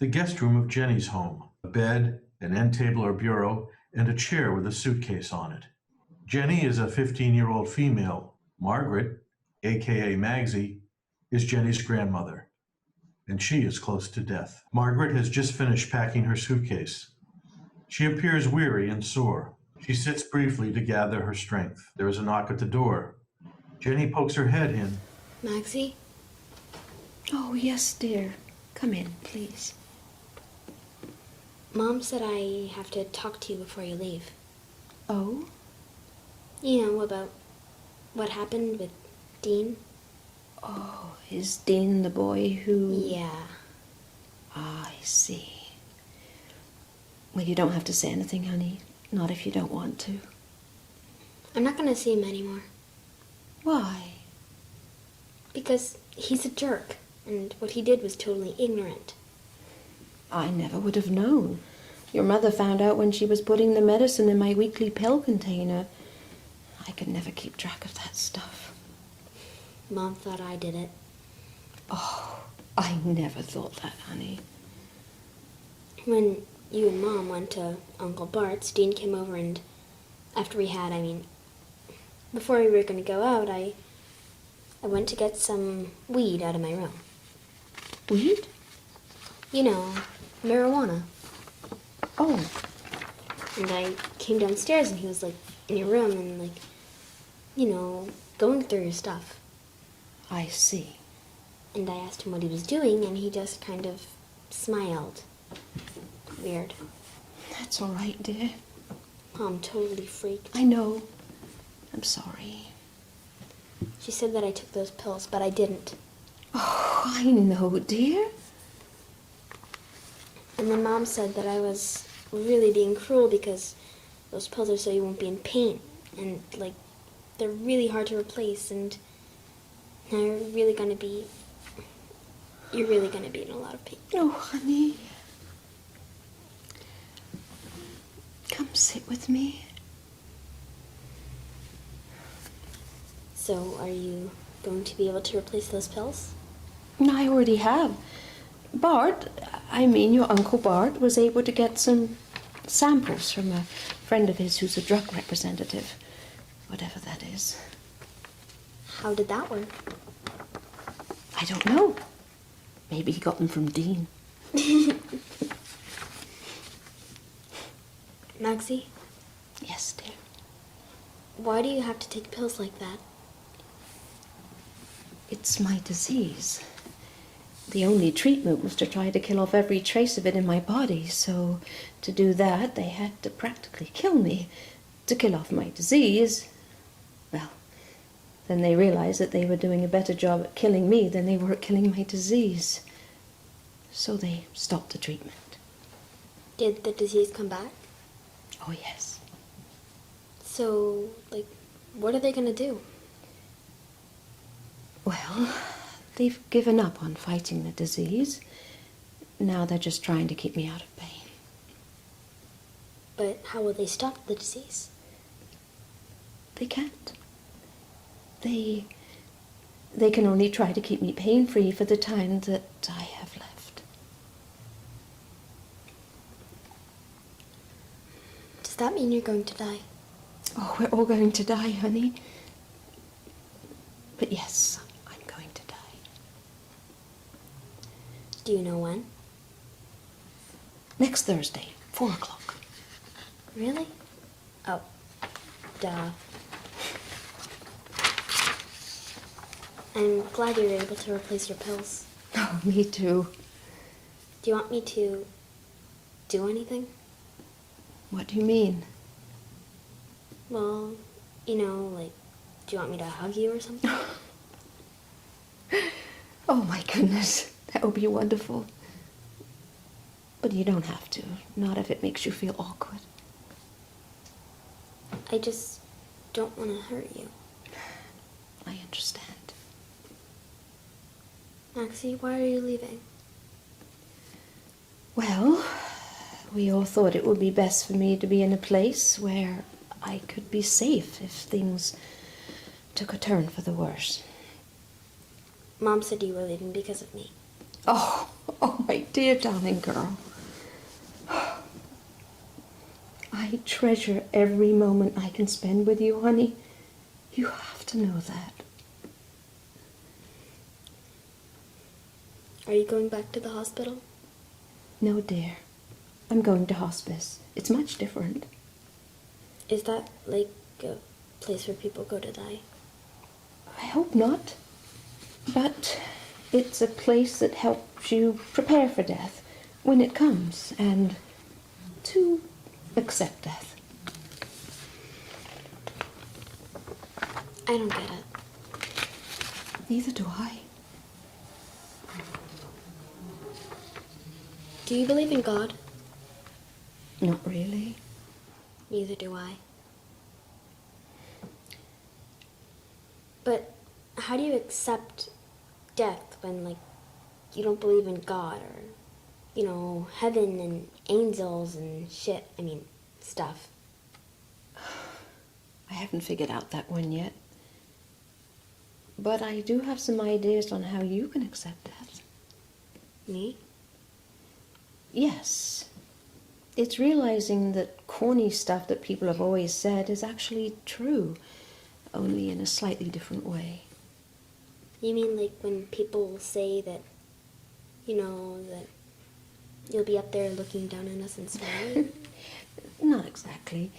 The guest room of Jenny's home. A bed, an end table or bureau, and a chair with a suitcase on it. Jenny is a 15-year-old female. Margaret, aka Magsy, is Jenny's grandmother, and she is close to death. Margaret has just finished packing her suitcase. She appears weary and sore. She sits briefly to gather her strength. There is a knock at the door. Jenny pokes her head in. Maxie? Oh, yes, dear. Come in, please. Mom said I have to talk to you before you leave. Oh? You know, about what happened with Dean. Oh, is Dean the boy who... Yeah. Ah, I see. Well, you don't have to say anything, honey. Not if you don't want to. I'm not gonna see him anymore. Why? Because he's a jerk, and what he did was totally ignorant. I never would have known. Your mother found out when she was putting the medicine in my weekly pill container. I could never keep track of that stuff. Mom thought I did it. Oh, I never thought that, honey. When you and Mom went to Uncle Bart's, Dean came over and after we had, before we were going to go out, I went to get some weed out of my room. Weed? You know, marijuana. Oh. And I came downstairs and he was in your room and going through your stuff. I see. And I asked him what he was doing and he just kind of smiled. Weird. That's all right, dear. Mom totally freaked. I know. I'm sorry. She said that I took those pills, but I didn't. Oh, I know, dear. And then Mom said that I was really being cruel because those pills are so you won't be in pain. And, they're really hard to replace and you're really gonna be in a lot of pain. Oh, honey. Come sit with me. So, are you going to be able to replace those pills? I already have. Your Uncle Bart was able to get some samples from a friend of his who's a drug representative. Whatever that is. How did that work? I don't know. Maybe he got them from Dean. Maxie? Yes, dear. Why do you have to take pills like that? It's my disease. The only treatment was to try to kill off every trace of it in my body, so to do that, they had to practically kill me. To kill off my disease, well, then they realized that they were doing a better job at killing me than they were at killing my disease. So they stopped the treatment. Did the disease come back? Oh, yes. So, what are they gonna do? Well, they've given up on fighting the disease. Now they're just trying to keep me out of pain. But how will they stop the disease? They can't. They can only try to keep me pain-free for the time that I have left. Does that mean you're going to die? Oh, we're all going to die, honey. But yes, I'm going to die. Do you know when? Next Thursday, 4 o'clock. Really? Oh, duh. I'm glad you were able to replace your pills. Oh, me too. Do you want me to do anything? What do you mean? Well, do you want me to hug you or something? Oh, my goodness. That would be wonderful. But you don't have to. Not if it makes you feel awkward. I just don't want to hurt you. I understand. Maxie, why are you leaving? Well, we all thought it would be best for me to be in a place where I could be safe if things took a turn for the worse. Mom said you were leaving because of me. Oh, my dear darling girl. I treasure every moment I can spend with you, honey. You have to know that. Are you going back to the hospital? No, dear. I'm going to hospice. It's much different. Is that like a place where people go to die? I hope not. But it's a place that helps you prepare for death when it comes and to accept death. I don't get it. Neither do I. Do you believe in God? Not really. Neither do I. But how do you accept death when, like, you don't believe in God or, you know, heaven and angels and shit? I mean, stuff. I haven't figured out that one yet. But I do have some ideas on how you can accept death. Me? Yes. It's realizing that corny stuff that people have always said is actually true, only in a slightly different way. You mean like when people say that, you know, that you'll be up there looking down on us and smiling? Not exactly.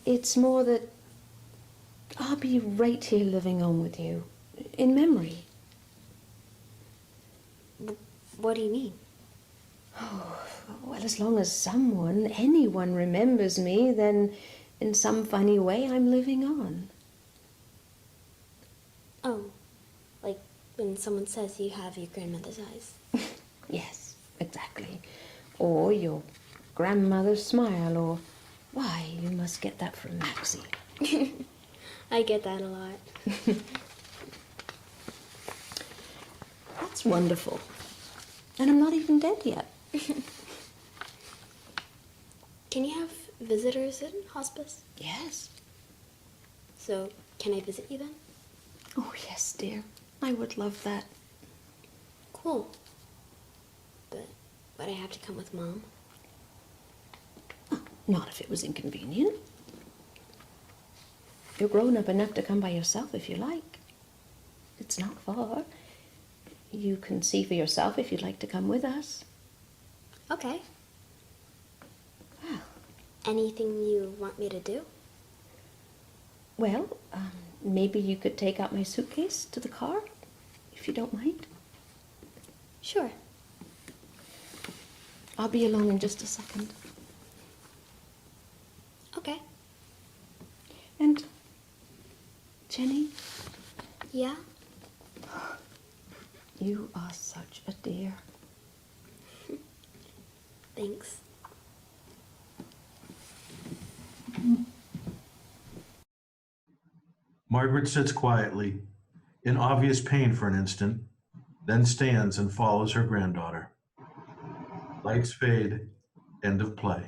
It's more that I'll be right here living on with you, in memory. What do you mean? Oh, well, as long as anyone remembers me, then in some funny way I'm living on. Oh, like when someone says you have your grandmother's eyes. Yes, exactly. Or your grandmother's smile, or, why, you must get that from Maxie. I get that a lot. That's wonderful. And I'm not even dead yet. Can you have visitors in hospice? Yes. So, can I visit you then? Oh, yes, dear. I would love that. Cool. But would I have to come with Mom? Oh, not if it was inconvenient. You're grown up enough to come by yourself if you like. It's not far. You can see for yourself if you'd like to come with us. Okay. Well, Anything you want me to do? well, maybe you could take out my suitcase to the car, if you don't mind. Sure. I'll be along in just a second. Okay. And, Jenny, Yeah? you are such a dear. Thanks. Margaret sits quietly, in obvious pain for an instant, then stands and follows her granddaughter. Lights fade. End of play.